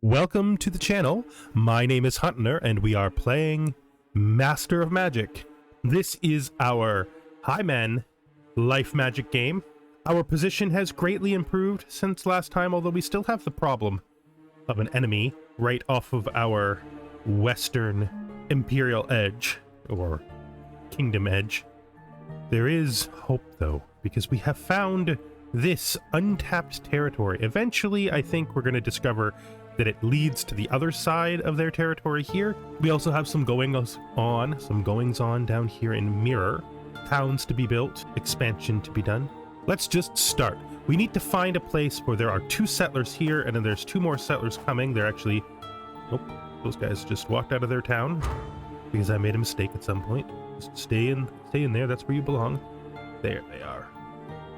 Welcome to the channel. My name is Huntner and we are playing Master of Magic. This is our Highman life magic game. Our position has greatly improved since last time, although we still have the problem of an enemy right off of our western imperial edge, or kingdom edge. There is hope though, because we have found this untapped territory. Eventually, I think we're going to discover that it leads to the other side of their territory here. We also have some goings on down here in Mirror. Towns to be built, expansion to be done. Let's just start. We need to find a place where there are 2 settlers here, and then there's 2 more settlers coming. They're actually... Oh, those guys just walked out of their town because I made a mistake at some point. Just stay in there. That's where you belong. There they are.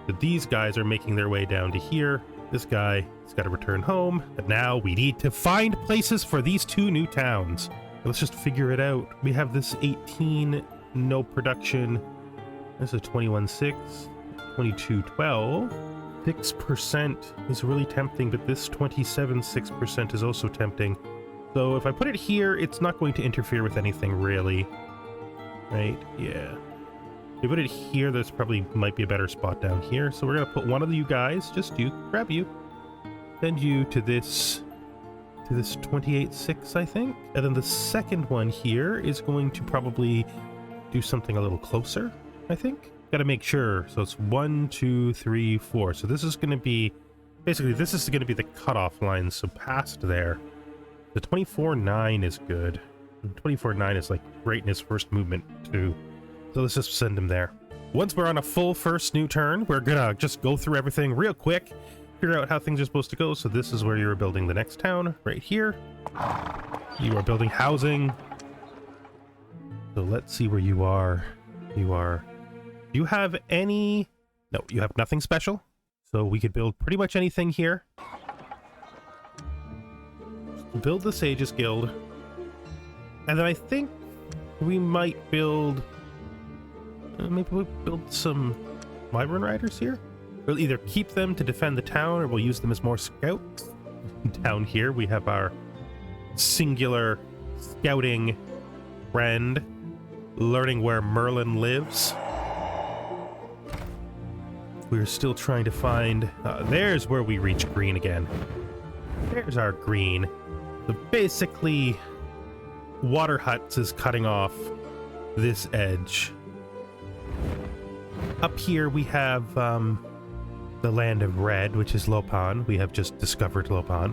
So these guys are making their way down to here. This guy has got to return home, but now we need to find places for these 2 new towns. Let's just figure it out. We have this 18, no production. This is 21.6, 22.12. 6% is really tempting, but this 27.6% is also tempting. So if I put it here, it's not going to interfere with anything really. Right? Yeah. If we put it here, there's probably might be a better spot down here. So we're going to put one of you guys, just you, grab you, send you to this 28.6, I think. And then the second one here is going to probably do something a little closer, I think. Got to make sure. So it's 1, 2, 3, 4. So this is going to be, basically this is going to be the cutoff line. So past there, the 24.9 is good. 24.9 is like greatness first movement too. So let's just send him there. Once we're on a full first new turn, we're gonna just go through everything real quick, figure out how things are supposed to go. So this is where you're building the next town, right here. You are building housing. So let's see where you are. You have any... No, you have nothing special. So we could build pretty much anything here. Build the Sages Guild. And then I think we might build... maybe we'll build some Wyvern Riders here. We'll either keep them to defend the town, or we'll use them as more scouts. Down here we have our singular scouting friend, learning where Merlin lives. We're still trying to find... there's where we reach green again. There's our green. So basically, Water Huts is cutting off this edge. Up here we have the Land of Red, which is Lopan. We have just discovered Lopan.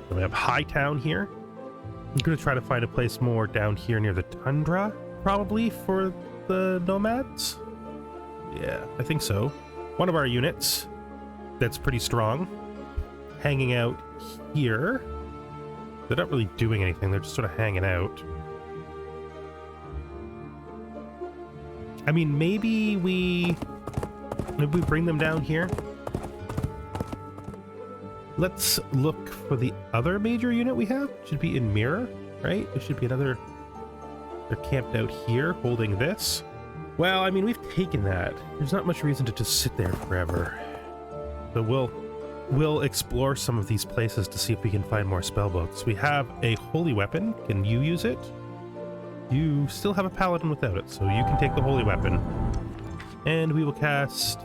Then we have Hightown here. I'm going to try to find a place more down here near the tundra, probably, for the nomads. Yeah, I think so. One of our units that's pretty strong, hanging out here. They're not really doing anything, they're just sort of hanging out. I mean, maybe we bring them down here. Let's look for the other major unit we have. Should be in Mirror, right? There should be another... They're camped out here holding this. Well, I mean, we've taken that. There's not much reason to just sit there forever. So we'll explore some of these places to see if we can find more spell books. We have a holy weapon. Can you use it? You still have a paladin without it, so you can take the holy weapon. And we will cast...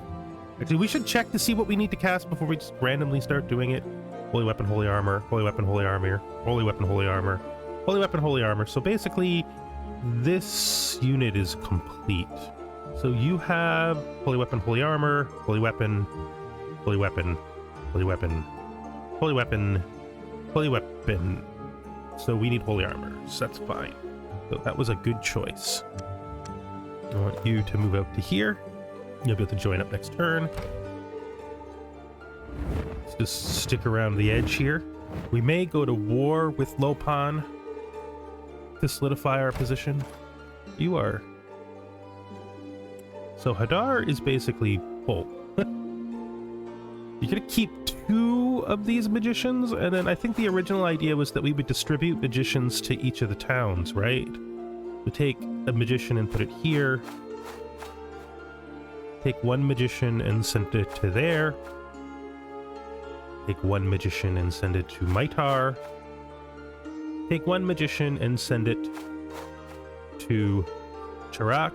Actually, we should check to see what we need to cast before we just randomly start doing it. Holy weapon, holy armor, holy weapon, holy armor, holy weapon, holy armor, holy weapon, holy armor. So basically, this unit is complete. So you have holy weapon, holy armor, holy weapon, holy weapon, holy weapon, holy weapon, holy weapon. So we need holy armor, so that's fine. So that was a good choice. I want you to move out to here. You'll be able to join up next turn. Let's just stick around the edge here. We may go to war with Lopan to solidify our position. You are... So Hadar is basically full. You're gonna keep 2 of these magicians, and then I think the original idea was that we would distribute magicians to each of the towns, right? We take a magician and put it here. Take 1 magician and send it to there. Take one magician and send it to Maitar. Take one magician and send it to Chirac.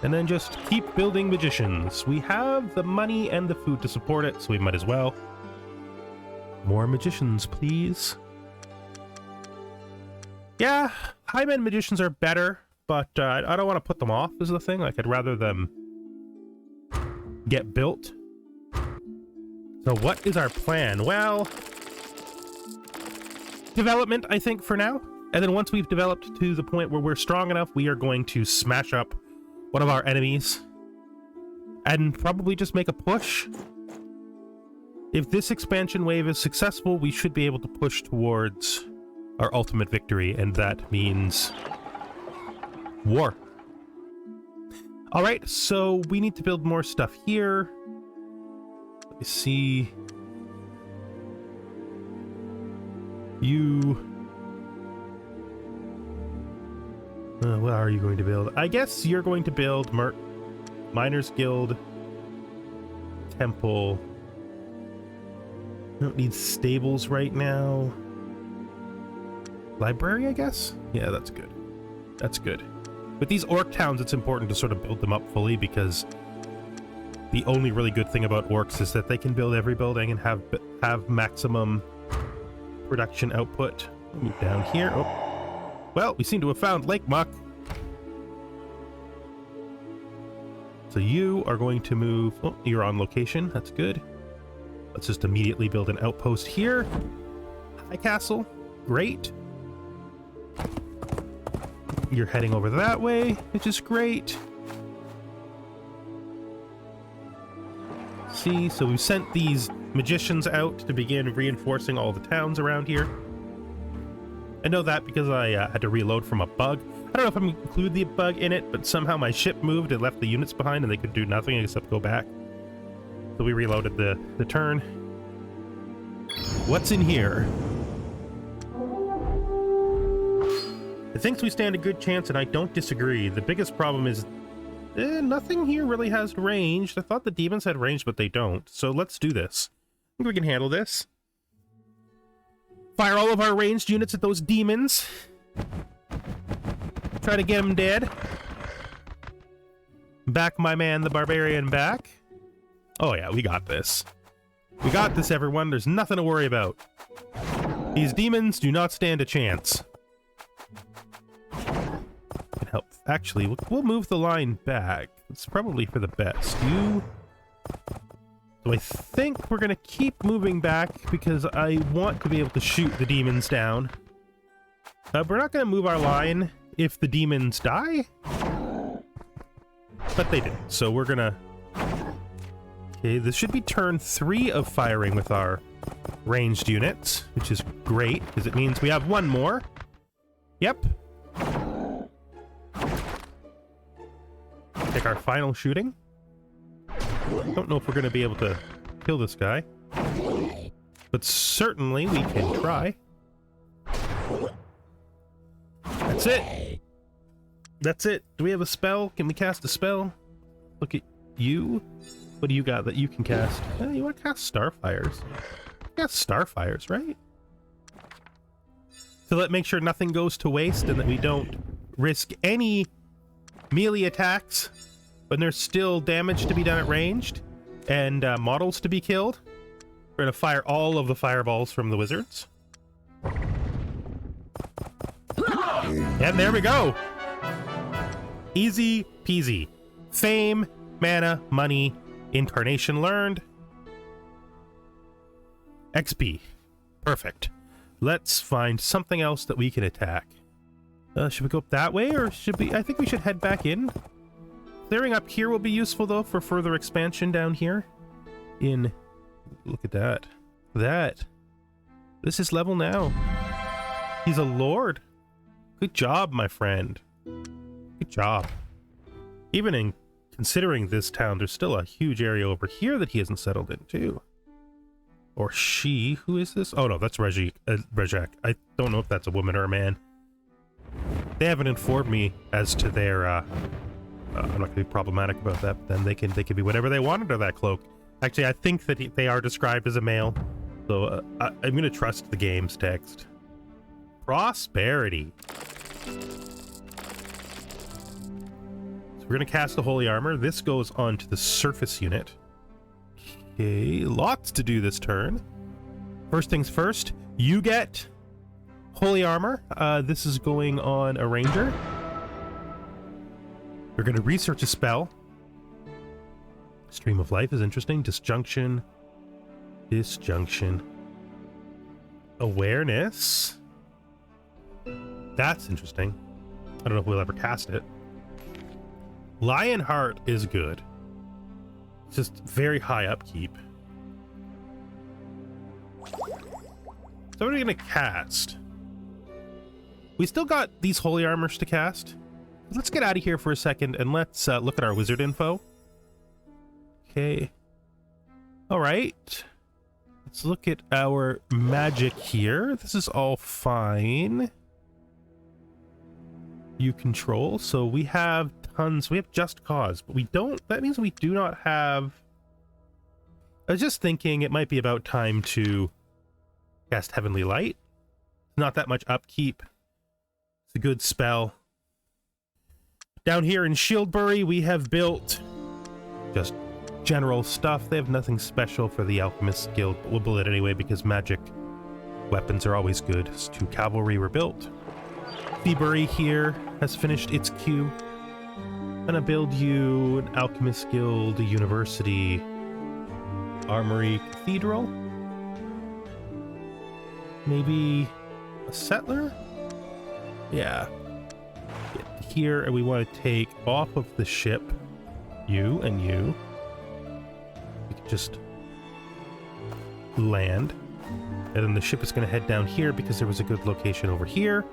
And then just keep building magicians. We have the money and the food to support it, so we might as well. More magicians, please. Yeah, high-end magicians are better, but I don't want to put them off is the thing. Like, I'd rather them get built. So what is our plan? Well, development, I think, for now. And then once we've developed to the point where we're strong enough, we are going to smash up one of our enemies and probably just make a push. If this expansion wave is successful, we should be able to push towards our ultimate victory, and that means war. All right, so we need to build more stuff here. Let me see. You... what are you going to build? I guess you're going to build Miners Guild, Temple. I don't need stables right now. Library, I guess? Yeah, that's good. That's good. With these orc towns, it's important to sort of build them up fully, because the only really good thing about orcs is that they can build every building and have maximum production output. Move down here. Oh. Well, we seem to have found Lake Muck. So you are going to move... Oh, you're on location. That's good. Let's just immediately build an outpost here. High Castle. Great. You're heading over that way, which is great. See, so we've sent these magicians out to begin reinforcing all the towns around here. I know that because I had to reload from a bug. I don't know if I'm going to include the bug in it, but somehow my ship moved and left the units behind and they could do nothing except go back. So we reloaded the turn. What's in here? I think we stand a good chance, and I don't disagree. The biggest problem is nothing here really has range. I thought the demons had range, but they don't. So let's do this. I think we can handle this. Fire all of our ranged units at those demons. Try to get them dead. Back my man, the barbarian, back. Oh yeah, we got this. We got this, everyone. There's nothing to worry about. These demons do not stand a chance. Can help. Actually, we'll move the line back. It's probably for the best. So I think we're going to keep moving back because I want to be able to shoot the demons down. We're not going to move our line if the demons die. But they did. So we're going to... Okay, this should be turn 3 of firing with our ranged units, which is great because it means we have one more. Yep. Take our final shooting. Don't know if we're going to be able to kill this guy, but certainly we can try. That's it. That's it. Do we have a spell? Can we cast a spell? Look at you. What do you got that you can cast? You want to cast Starfires? Cast Starfires, right? So that makes sure nothing goes to waste and that we don't risk any melee attacks when there's still damage to be done at ranged and models to be killed. We're going to fire all of the fireballs from the wizards. And there we go. Easy peasy. Fame, mana, money, incarnation learned. XP. Perfect. Let's find something else that we can attack. Should we go up that way, or should we... I think we should head back in. Clearing up here will be useful, though, for further expansion down here. Look at that. This is level now. He's a lord. Good job, my friend. Good job. Even in considering this town, there's still a huge area over here that he hasn't settled into. Or she. Who is this? Oh, no, that's Rejak. I don't know if that's a woman or a man. They haven't informed me as to their, I'm not going to be problematic about that, but then they can be whatever they want under that cloak. Actually, I think that they are described as a male. So I'm going to trust the game's text. Prosperity. So we're going to cast the Holy Armor. This goes on to the surface unit. Okay, lots to do this turn. First things first, you get Holy Armor. This is going on a Ranger. We're going to research a spell. Stream of Life is interesting. Disjunction. Awareness. That's interesting. I don't know if we'll ever cast it. Lionheart is good. It's just very high upkeep. So what are we gonna cast? We still got these Holy Armors to cast. Let's get out of here for a second and let's look at our wizard info. Okay. All right. Let's look at our magic here. This is all fine. You control. So we have tons. We have Just Cause, but we don't. That means we do not have. I was just thinking it might be about time to cast Heavenly Light. Not that much upkeep. It's a good spell. Down here in Shieldbury, we have built just general stuff. They have nothing special for the Alchemist Guild, but we'll build it anyway because magic weapons are always good. 2 cavalry were built. Seabury here has finished its queue. I'm gonna build you an Alchemist Guild, a university, armory, cathedral. Maybe a settler? Yeah. Get here, and we want to take off of the ship you and you. We can just land. And then the ship is going to head down here because there was a good location over here.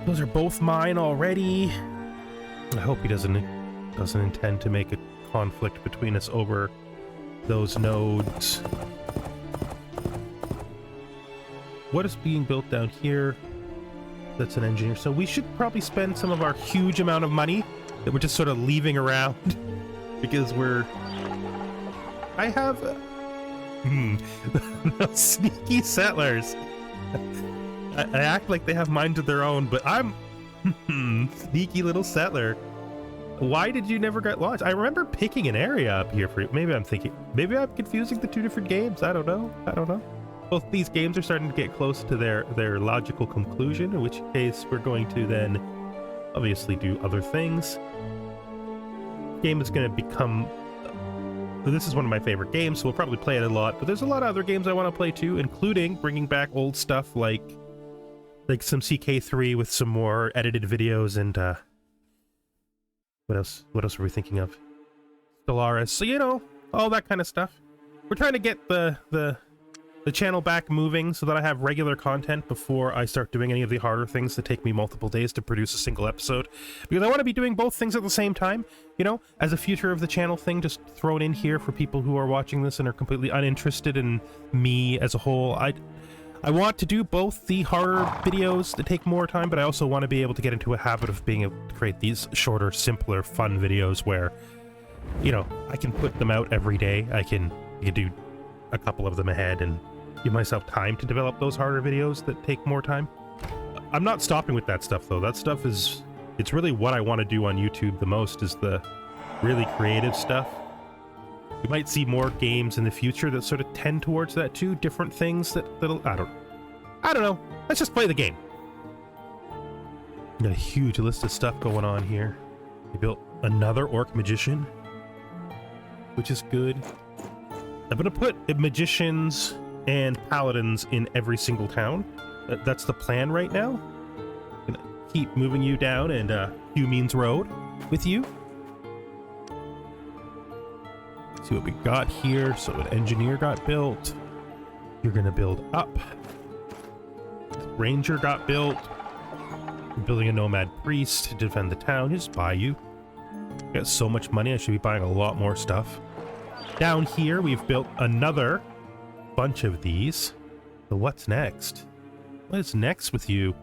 Those are both mine already. I hope he doesn't intend to make a conflict between us over those nodes. What is being built down here? That's an engineer. So we should probably spend some of our huge amount of money that we're just sort of leaving around because I have sneaky settlers. I act like they have minds of their own, but I'm sneaky little settler. Why did you never get launched? I remember picking an area up here for you. Maybe I'm confusing the 2 different games. I don't know. Both these games are starting to get close to their logical conclusion, in which case we're going to then obviously do other things. Game is going to become... This is one of my favorite games, so we'll probably play it a lot, but there's a lot of other games I want to play too, including bringing back old stuff like some CK3 with some more edited videos and what else were we thinking of? Stellaris, so you know, all that kind of stuff. We're trying to get the channel back moving so that I have regular content before I start doing any of the harder things that take me multiple days to produce a single episode. Because I want to be doing both things at the same time, you know, as a future of the channel thing, just thrown in here for people who are watching this and are completely uninterested in me as a whole. I want to do both the harder videos that take more time, but I also want to be able to get into a habit of being able to create these shorter, simpler, fun videos where, you know, I can put them out every day. I can do a couple of them ahead and give myself time to develop those harder videos that take more time. I'm not stopping with that stuff though. That stuff is, it's really what I want to do on YouTube the most, is the really creative stuff. We might see more games in the future that sort of tend towards that too, different things that'll, I don't know. Let's just play the game. Got a huge list of stuff going on here. We built another Orc Magician, which is good. I'm gonna put magicians and paladins in every single town. That's the plan right now. I'm gonna keep moving you down and Hugh Means Road with you. See what we got here. So an engineer got built. You're gonna build up. Ranger got built. We're building a nomad priest to defend the town. Just buy you. Got so much money, I should be buying a lot more stuff. Down here, we've built another bunch of these. So what's next? What is next with you?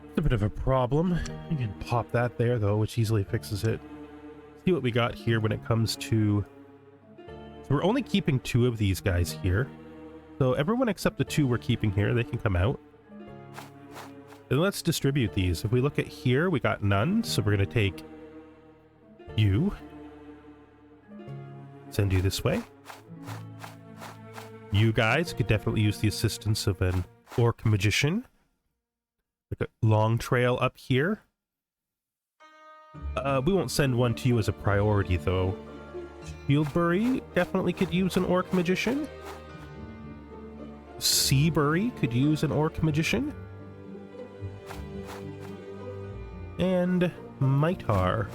It's a bit of a problem. You can pop that there, though, which easily fixes it. See what we got here when it comes to... So we're only keeping 2 of these guys here. So everyone except the two we're keeping here, they can come out. And let's distribute these. If we look at here, we got none, so we're going to take you. Send you this way. You guys could definitely use the assistance of an orc magician. Like a long trail up here. We won't send one to you as a priority, though. Shieldbury definitely could use an orc magician. Seabury could use an orc magician. And Mitar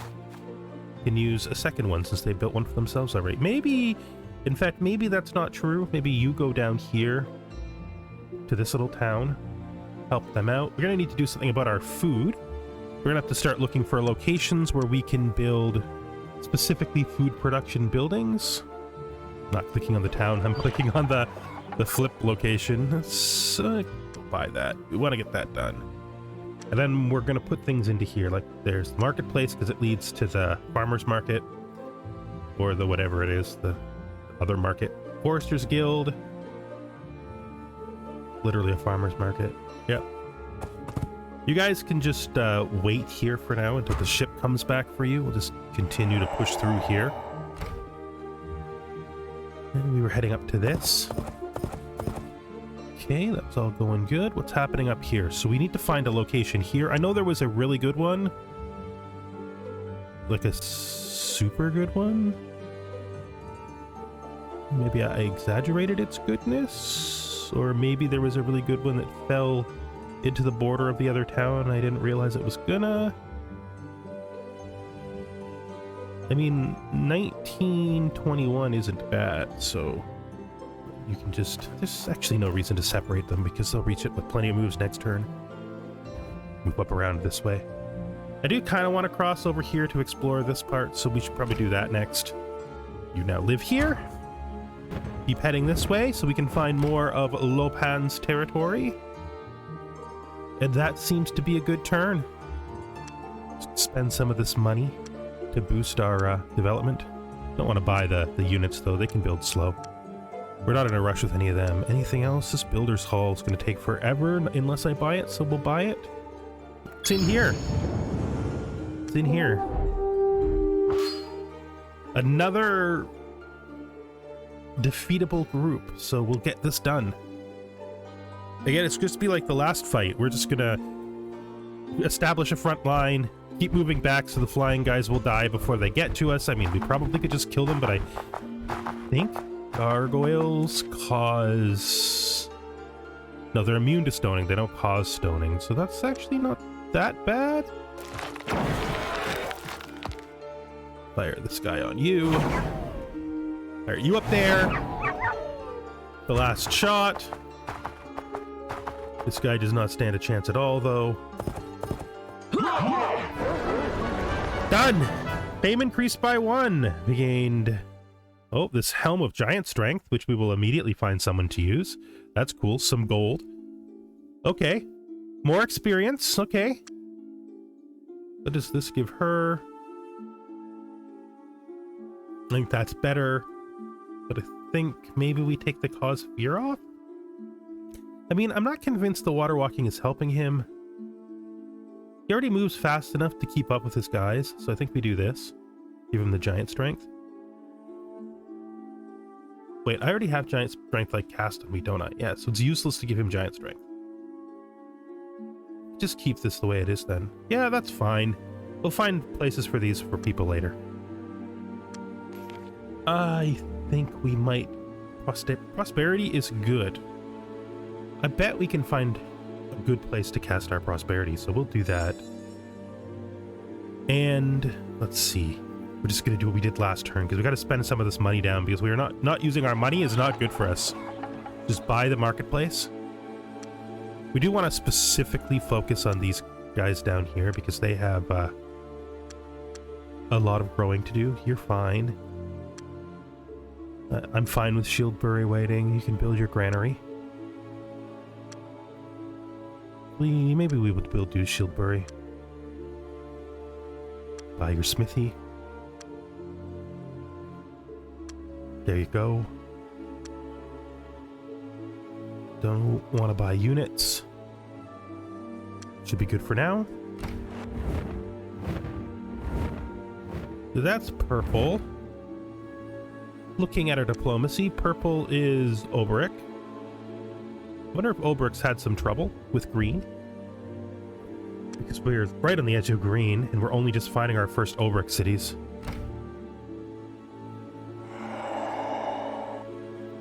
can use a second one since they built one for themselves already. Maybe, in fact, maybe that's not true. Maybe you go down here to this little town, help them out. We're gonna need to do something about our food. We're gonna have to start looking for locations where we can build specifically food production buildings. Not clicking on the town, I'm clicking on the flip location. So, don't buy that. We want to get that done. And then we're going to put things into here, like there's the marketplace because it leads to the farmer's market, or the whatever it is, the other market. Foresters Guild. Literally a farmer's market. Yep. You guys can just wait here for now until the ship comes back for you. We'll just continue to push through here. And we were heading up to this. Okay, that's all going good. What's happening up here? So we need to find a location here. I know there was a really good one. Like a super good one. Maybe I exaggerated its goodness. Or maybe there was a really good one that fell into the border of the other town and I didn't realize it was gonna. I mean, 1921 isn't bad, so you can just... There's actually no reason to separate them because they'll reach it with plenty of moves next turn. Move up around this way. I do kind of want to cross over here to explore this part, so we should probably do that next. You now live here. Keep heading this way so we can find more of Lopan's territory. And that seems to be a good turn. Spend some of this money to boost our development. Don't want to buy the units though, they can build slow. We're not in a rush with any of them. Anything else? This Builder's Hall is going to take forever unless I buy it, so we'll buy it. It's in here. It's in here. Another defeatable group, so we'll get this done. Again, it's just be like the last fight. We're just gonna establish a front line, keep moving back so the flying guys will die before they get to us. I mean, we probably could just kill them, but I think gargoyles cause... No, they're immune to stoning. They don't cause stoning, so that's actually not that bad. Fire this guy on you. Fire you up there. The last shot. This guy does not stand a chance at all, though. Done! Fame increased by 1. We gained... Oh, this Helm of Giant Strength, which we will immediately find someone to use. That's cool. Some gold. Okay. More experience. Okay. What does this give her? I think that's better. But I think maybe we take the Cause Fear off? I mean, I'm not convinced the water walking is helping him. He already moves fast enough to keep up with his guys, so I think we do this. Give him the Giant Strength. Wait, I already have Giant Strength like cast on me, don't I? Yeah, so it's useless to give him Giant Strength. Just keep this the way it is then. Yeah, that's fine. We'll find places for these for people later. I think we might... Prosperity is good. I bet we can find a good place to cast our prosperity, so we'll do that. And let's see. We're just going to do what we did last turn, because we got to spend some of this money down, because we are not using our money is not good for us. Just buy the marketplace. We do want to specifically focus on these guys down here, because they have a lot of growing to do. You're fine. I'm fine with Shieldbury waiting. You can build your granary. Maybe we would build you Shieldbury. Buy your smithy. There you go. Don't want to buy units. Should be good for now. That's purple. Looking at our diplomacy, purple is Oberic. Wonder if Oberic's had some trouble with green. Because we're right on the edge of green, and we're only just finding our first Oberic cities.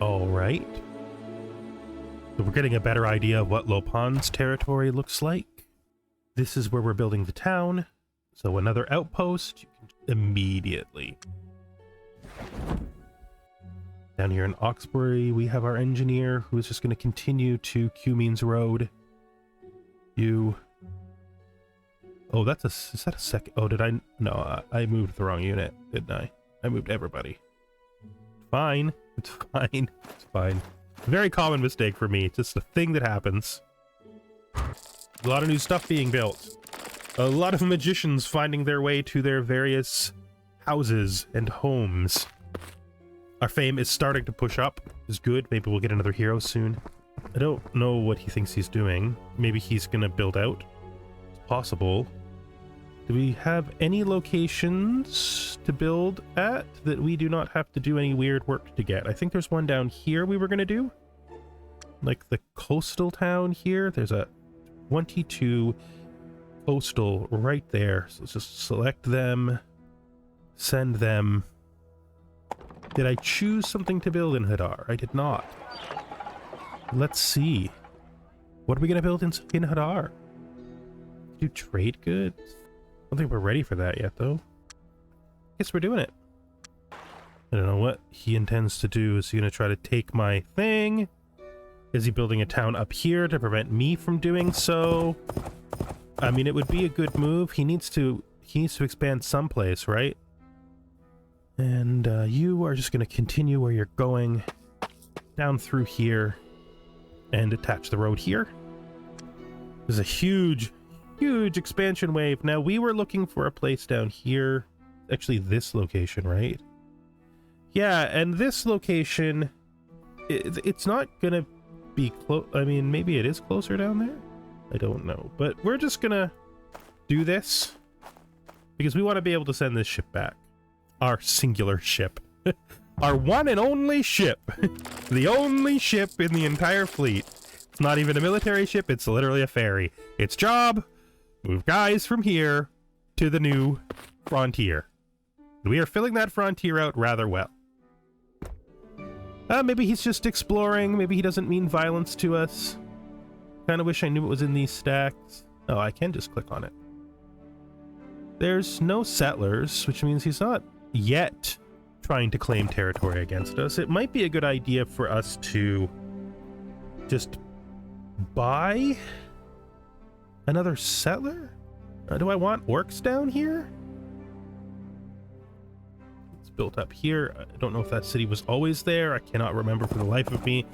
Alright. So we're getting a better idea of what Lopan's territory looks like. This is where we're building the town. So another outpost, you can immediately. Down here in Oxbury, we have our engineer who is just going to continue to Cummings Road. You. Oh, that's a. Is that a second? Oh, did I? No, I moved the wrong unit, didn't I? I moved everybody. Fine. It's fine. It's fine. Very common mistake for me. Just a thing that happens. A lot of new stuff being built. A lot of magicians finding their way to their various houses and homes. Our fame is starting to push up. Is good. Maybe we'll get another hero soon. I don't know what he thinks he's doing. Maybe he's gonna build out. It's possible. Do we have any locations to build at that we do not have to do any weird work to get? I think there's one down here we were gonna do. Like the coastal town here. There's a 22 coastal right there. So let's just select them. Send them. Did I choose something to build in Hadar? I did not. Let's see. What are we going to build in Hadar? Do trade goods? I don't think we're ready for that yet, though. Guess we're doing it. I don't know what he intends to do. Is he going to try to take my thing? Is he building a town up here to prevent me from doing so? I mean, it would be a good move. He needs to expand someplace, right? And you are just going to continue where you're going, down through here, and attach the road here. There's a huge, huge expansion wave. Now, we were looking for a place down here. Actually, this location, right? Yeah, and this location, it's not going to be close. I mean, maybe it is closer down there? I don't know. But we're just going to do this because we want to be able to send this ship back. Our singular ship. Our one and only ship. The only ship in the entire fleet. It's not even a military ship, it's literally a ferry. Its job, move guys from here to the new frontier. We are filling that frontier out rather well. Maybe he's just exploring, maybe he doesn't mean violence to us. Kinda wish I knew it was in these stacks. Oh, I can just click on it. There's no settlers, which means he's not yet trying to claim territory against us. It might be a good idea for us to just buy another settler? Do I want orcs down here? It's built up here. I don't know if that city was always there. I cannot remember for the life of me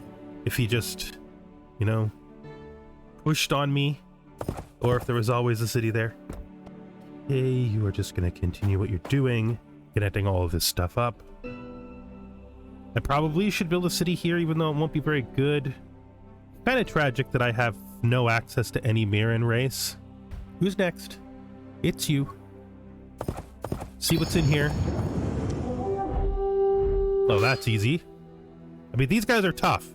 if he just, you know, pushed on me or if there was always a city there. Hey, you are just going to continue what you're doing, connecting all of this stuff up. I probably should build a city here, even though it won't be very good. Kind of tragic that I have no access to any Mirren race. Who's next? It's you. See what's in here. Oh, that's easy. I mean, these guys are tough.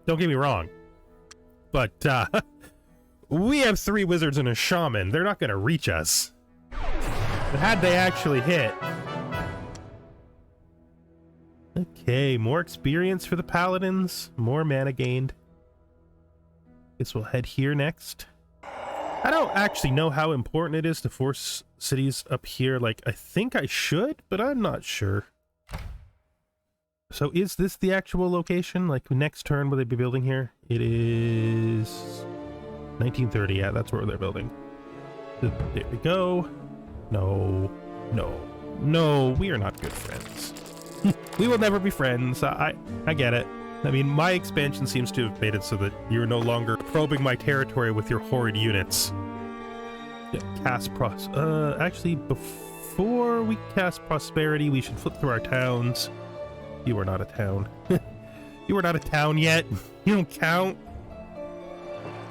Don't get me wrong. But, we have 3 wizards and a shaman. They're not going to reach us. But had they actually hit... Okay, more experience for the paladins. More mana gained. Guess we'll head here next. I don't actually know how important it is to force cities up here. Like, I think I should, but I'm not sure. So is this the actual location? Like, next turn will they be building here? It is 1930. Yeah, that's where they're building. There we go. No, no, no, we are not good friends. We will never be friends. I get it. I mean, my expansion seems to have made it so that you're no longer probing my territory with your horrid units. Yeah, cast actually, before we cast prosperity, we should flip through our towns. You are not a town. You are not a town yet. You don't count.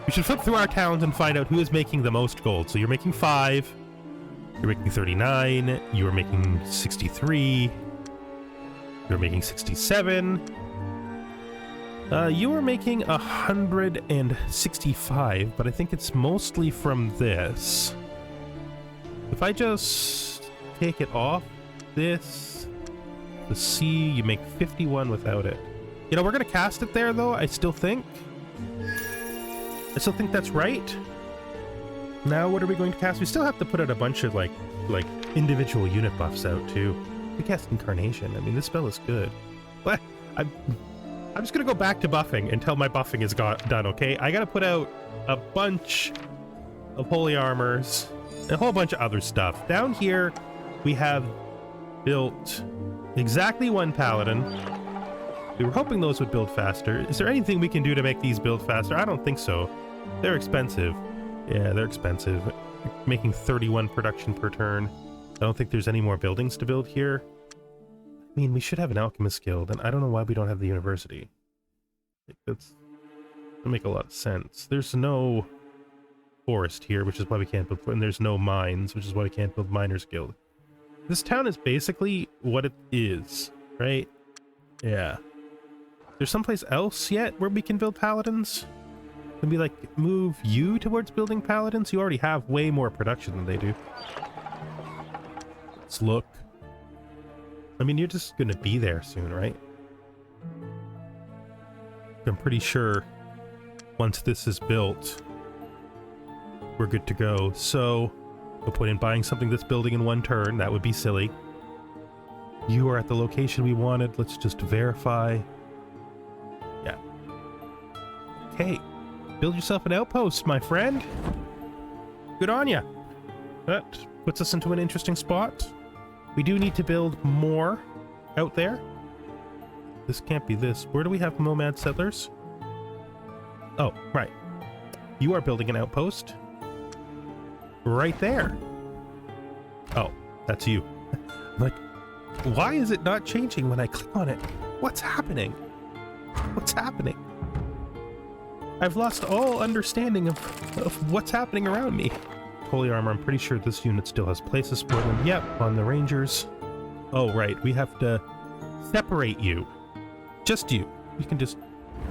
We should flip through our towns and find out who is making the most gold. So you're making 5. You're making 39. You're making 63. You're making 67. You are making 165, but I think it's mostly from this. If I just take it off this, the C, you make 51 without it. You know, we're gonna cast it there though, I still think. That's right. Now what are we going to cast? We still have to put out a bunch of like individual unit buffs out too. We cast Incarnation. I mean, this spell is good. But I'm just gonna go back to buffing until my buffing is done, okay? I gotta put out a bunch of holy armors, and a whole bunch of other stuff. Down here, we have built exactly 1 paladin. We were hoping those would build faster. Is there anything we can do to make these build faster? I don't think so. They're expensive. Yeah, they're expensive. Making 31 production per turn. I don't think there's any more buildings to build here. I mean, we should have an alchemist guild, and I don't know why we don't have the university. That make a lot of sense. There's no forest here, which is why we can't build, and there's no mines, which is why we can't build miners guild. This town is basically what it is, right? Yeah. There's someplace else yet where we can build paladins? Can we like move you towards building paladins? You already have way more production than they do. Let's look. I mean, you're just gonna be there soon, right? I'm pretty sure once this is built, we're good to go. So, no point in buying something that's building in 1 turn. That would be silly. You are at the location we wanted. Let's just verify. Yeah. Okay. Build yourself an outpost, my friend. Good on ya. That puts us into an interesting spot. We do need to build more out there. This can't be this. Where do we have nomad settlers? Oh, right. You are building an outpost. Right there. Oh, that's you. Like, why is it not changing when I click on it? What's happening? What's happening? I've lost all understanding of what's happening around me. Holy armor, I'm pretty sure this unit still has places for them. Yep, on the rangers. Oh, right, we have to separate you. Just you. You can just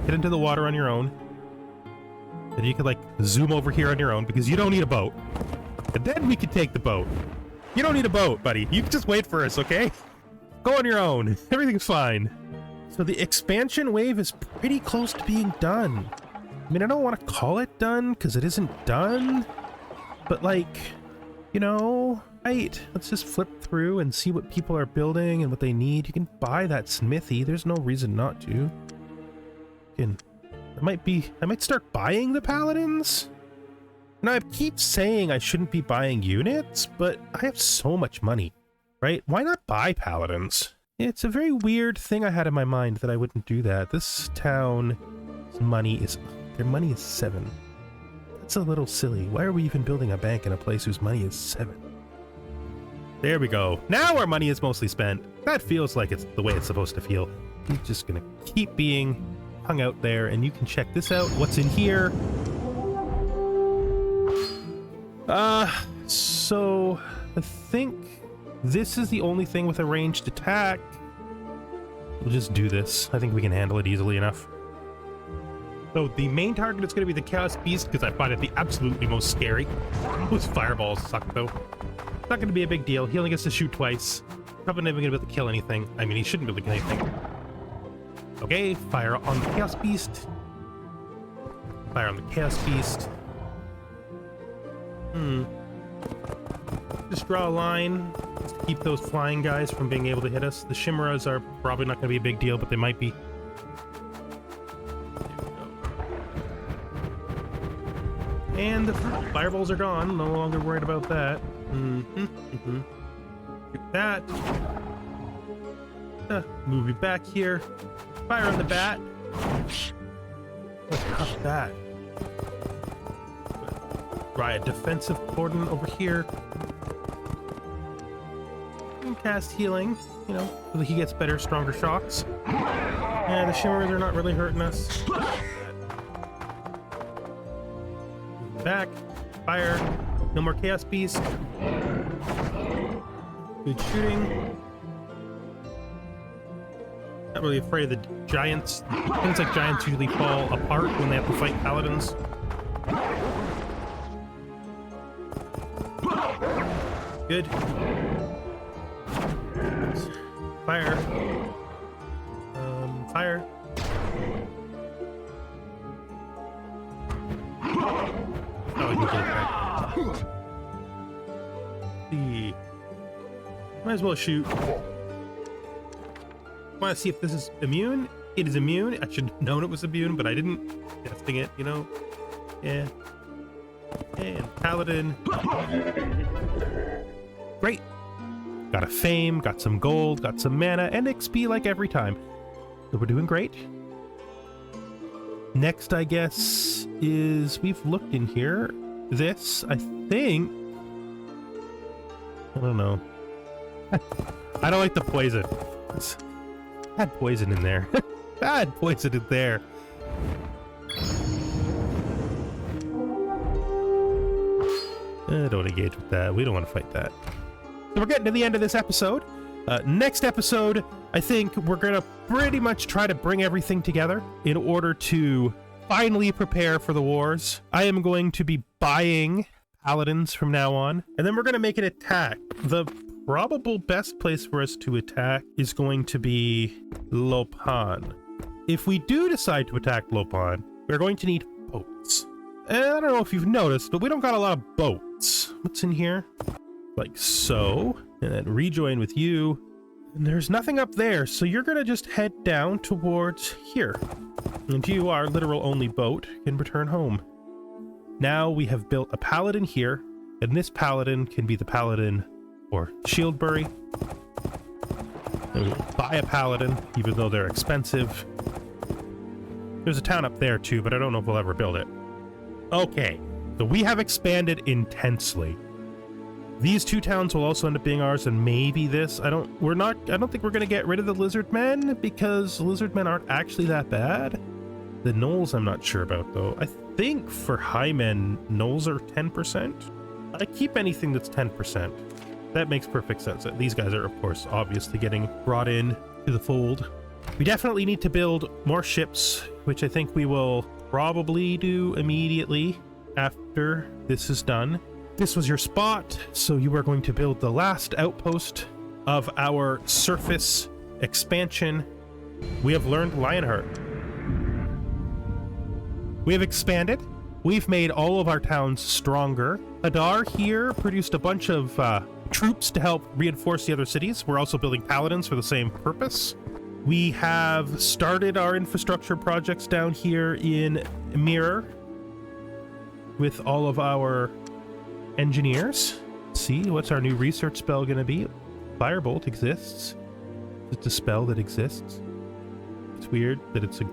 get into the water on your own. And you can, like, zoom over here on your own, because you don't need a boat. And then we can take the boat. You don't need a boat, buddy. You can just wait for us, okay? Go on your own. Everything's fine. So the expansion wave is pretty close to being done. I mean, I don't want to call it done, because it isn't done. But, like, you know, right, let's just flip through and see what people are building and what they need. You can buy that smithy. There's no reason not to. You can, I might start buying the paladins. Now, I keep saying I shouldn't be buying units, but I have so much money, right? Why not buy paladins? It's a very weird thing I had in my mind that I wouldn't do that. This town's money is, their money is 7. That's a little silly. Why are we even building a bank in a place whose money is 7? There we go. Now our money is mostly spent. That feels like it's the way it's supposed to feel. It's just gonna keep being hung out there, and you can check this out. What's in here? So I think this is the only thing with a ranged attack. We'll just do this. I think we can handle it easily enough. So the main target is going to be the Chaos Beast, because I find it the absolutely most scary. Those fireballs suck, though. It's not going to be a big deal. He only gets to shoot twice. Probably never going to be able to kill anything. I mean, he shouldn't be able to kill anything. Okay, fire on the Chaos Beast. Fire on the Chaos Beast. Just draw a line just to keep those flying guys from being able to hit us. The Chimeras are probably not going to be a big deal, but they might be. And the fireballs are gone. No longer worried about that. Get that. Move you back here. Fire on the bat. What a tough bat. Try a defensive cordon over here. And cast healing, you know, so that he gets better, stronger shocks. Yeah, the shimmers are not really hurting us. Back. Fire. No more chaos beast. Good shooting. Not really afraid of the giants. Things like giants usually fall apart when they have to fight paladins. Good. Fire. Fire. Oh, you get it. See. Might as well shoot. Want to see if this is immune? It is immune. I should have known it was immune, but I didn't. Testing it, you know? Yeah. And paladin. Great. Got a fame, got some gold, got some mana, and XP like every time. So we're doing great. Next, I guess, is we've looked in here. This, I think... I don't know. I don't like the poison. Had poison in there. Bad poison in there. Don't engage with that. We don't want to fight that. So we're getting to the end of this episode. Next episode, I think we're going to pretty much try to bring everything together in order to finally prepare for the wars. I am going to be buying paladins from now on, and then we're going to make an attack. The probable best place for us to attack is going to be Lopan. If we do decide to attack Lopan, we're going to need boats. And I don't know if you've noticed, but we don't got a lot of boats. What's in here? Like so, and then rejoin with you. And there's nothing up there, so you're gonna just head down towards here. And you, our literal only boat, can return home. Now we have built a paladin here, and this paladin can be the paladin for Shieldbury. And we'll buy a paladin, even though they're expensive. There's a town up there too, but I don't know if we'll ever build it. Okay, so we have expanded intensely. These two towns will also end up being ours, and maybe this. I don't think we're gonna get rid of the lizard men, because lizard men aren't actually that bad. The gnolls I'm not sure about though. I think for high men, gnolls are 10%. I keep anything that's 10%. That makes perfect sense. These guys are, of course, obviously getting brought in to the fold. We definitely need to build more ships, which I think we will probably do immediately after this is done. This was your spot, so you are going to build the last outpost of our surface expansion. We have learned Lionheart. We have expanded. We've made all of our towns stronger. Adar here produced a bunch of troops to help reinforce the other cities. We're also building paladins for the same purpose. We have started our infrastructure projects down here in Mirror with all of our engineers. Let's see, what's our new research spell going to be? Firebolt exists. It's a spell that exists. It's weird that it's a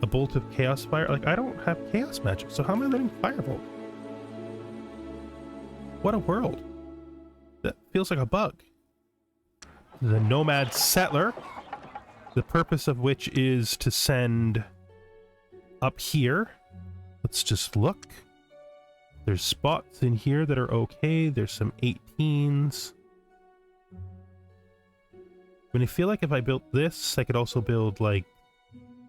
bolt of chaos fire. Like, I don't have chaos magic, so how am I letting firebolt? What a world. That feels like a bug. The nomad settler, the purpose of which is to send up here. Let's just look. There's spots in here that are okay. There's some 18s. I feel like if I built this, I could also build like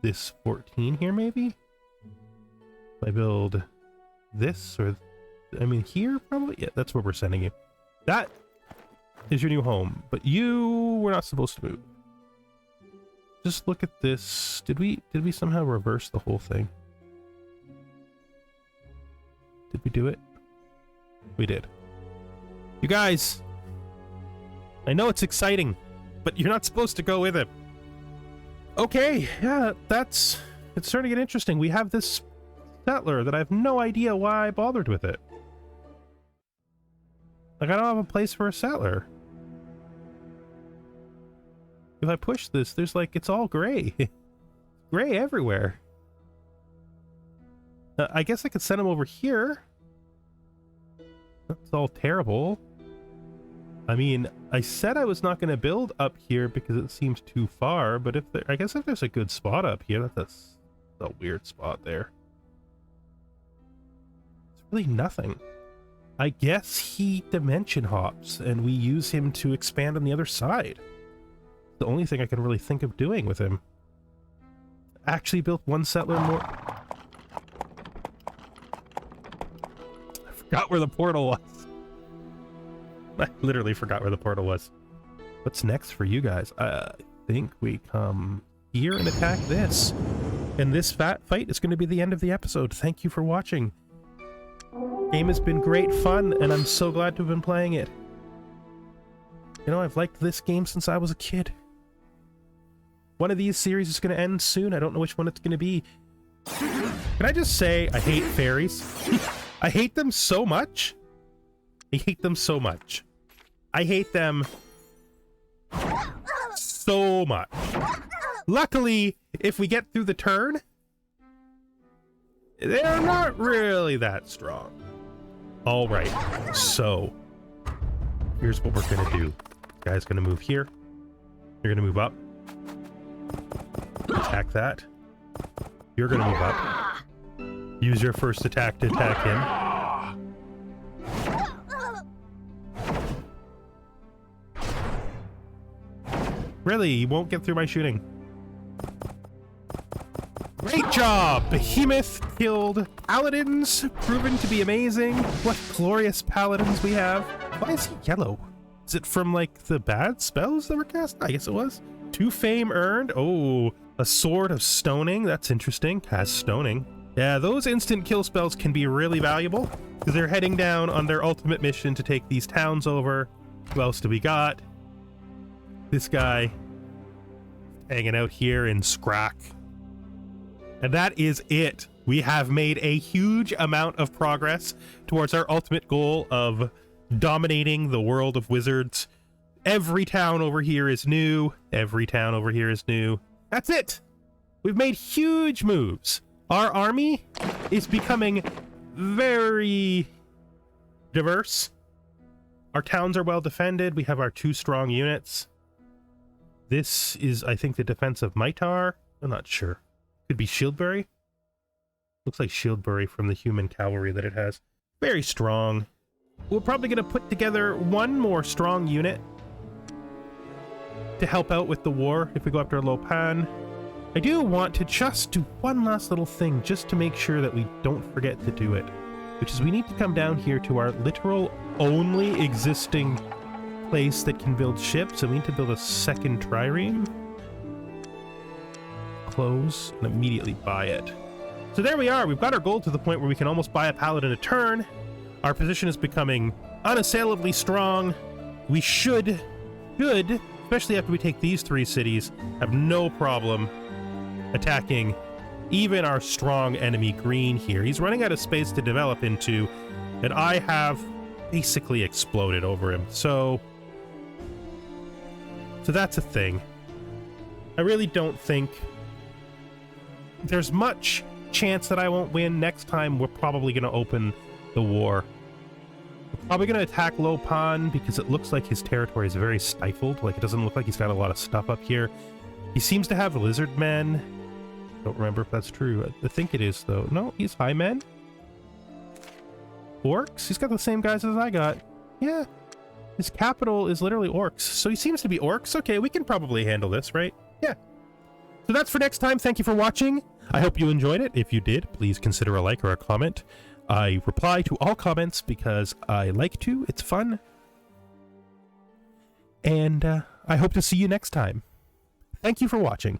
this 14 here maybe? If I build this, or I mean here probably? Yeah, that's where we're sending you. That is your new home, but you were not supposed to move. Just look at this. Did we somehow reverse the whole thing? Did we do it? We did. You guys, I know it's exciting, but you're not supposed to go with it. Okay, yeah, it's starting to get interesting. We have this settler that I have no idea why I bothered with it. Like, I don't have a place for a settler. If I push this, there's like, it's all gray. Gray everywhere. I guess I could send him over here. That's all terrible. I mean, I said I was not going to build up here because it seems too far, but I guess if there's a good spot up here, that's a weird spot there. It's really nothing. I guess he dimension hops and we use him to expand on the other side. The only thing I can really think of doing with him. Actually built one settler more. I forgot where the portal was. I literally forgot where the portal was. What's next for you guys? I think we come here and attack this. And this fight is going to be the end of the episode. Thank you for watching. Game has been great fun, and I'm so glad to have been playing it. You know, I've liked this game since I was a kid. One of these series is going to end soon. I don't know which one it's going to be. Can I just say I hate fairies? I hate them so much. I hate them so much. I hate them so much. Luckily, if we get through the turn, they're not really that strong. All right, so here's what we're gonna do. You guys gonna move here. You're gonna move up. Attack that. You're gonna move up. Use your first attack to attack him. Really, you won't get through my shooting. Great job! Behemoth killed paladins, proven to be amazing. What glorious paladins we have. Why is he yellow? Is it from, like, the bad spells that were cast? I guess it was. 2 fame earned. Oh, a sword of stoning. That's interesting. Has stoning. Yeah, those instant kill spells can be really valuable because they're heading down on their ultimate mission to take these towns over. Who else do we got? This guy hanging out here in Scrack. And that is it. We have made a huge amount of progress towards our ultimate goal of dominating the world of wizards. Every town over here is new. Every town over here is new. That's it. We've made huge moves. Our army is becoming very diverse. Our towns are well defended. We have our 2 strong units. This is, I think, the defense of Maitar. I'm not sure. Could be Shieldbury. Looks like Shieldbury from the human cavalry that it has. Very strong. We're probably going to put together one more strong unit to help out with the war if we go after Lopan. I do want to just do one last little thing just to make sure that we don't forget to do it, which is we need to come down here to our literal only existing place that can build ships, and we need to build a second trireme. Close and immediately buy it. So there we are. We've got our gold to the point where we can almost buy a paladin a turn. Our position is becoming unassailably strong. We should, especially after we take these 3 cities, have no problem attacking even our strong enemy green here. He's running out of space to develop into, and I have basically exploded over him. So that's a thing. I really don't think there's much chance that I won't win. Next time, we're probably going to open the war. We're probably going to attack Lopan because it looks like his territory is very stifled. Like, it doesn't look like he's got a lot of stuff up here. He seems to have lizard men. Don't remember if that's true. I think it is, though. No, he's high men. Orcs? He's got the same guys as I got. Yeah. His capital is literally orcs. So he seems to be orcs. Okay, we can probably handle this, right? Yeah. So that's for next time. Thank you for watching. I hope you enjoyed it. If you did, please consider a like or a comment. I reply to all comments because I like to. It's fun. And I hope to see you next time. Thank you for watching.